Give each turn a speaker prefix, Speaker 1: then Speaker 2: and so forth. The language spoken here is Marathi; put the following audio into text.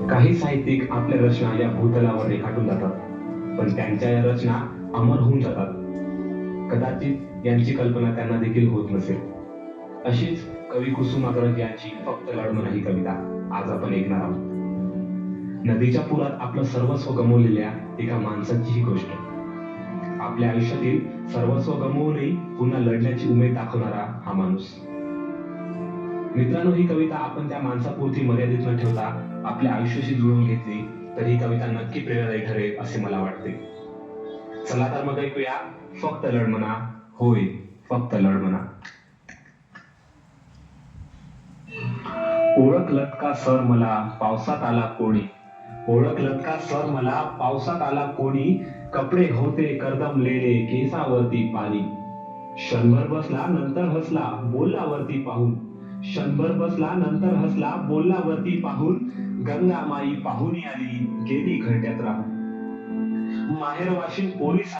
Speaker 1: काही साहित्यिक आपल्या रचना या भूतलावर रेखाटून जातात, पण त्यांच्या या रचना अमर होऊन जातात. कदाचित यांची कल्पना त्यांना देखील होत नसेल. अशीच कवी कुसुमाग्रज यांची फक्त लढमन ही कविता आज आपण ऐकणार आहोत. नदीच्या पुरात आपलं सर्वस्व गमावलेल्या एका माणसाची ही गोष्ट. आपल्या आयुष्यातील सर्वस्व गमावूनही पुन्हा लढण्याची उमेद दाखवणारा हा माणूस. मित्रांनो, ही कविता आपण त्या माणसापुरती मर्यादित न ठेवता आपल्या आयुष्याशी जुळवून घेतली तर ही कविता नक्की प्रेरणादायी ठरेल असे मला वाटते. चला तर मग ऐकूया फक्त लढमना, होय फक्त लढमना. ओळखलत का सर मला पावसात आला कोणी, ओळखलत का सर मला पावसात आला कोणी, कपडे होते करदमलेले केसावरती पाणी. क्षणभर बसला नंतर हसला बोलला वरती पाहून, क्षणभर बसला नंतर हसला बोलला वरती पाहून. गंगा माई पाहुणी आली गेली घरट्यात राहून. माहेर वाशिम पोलीस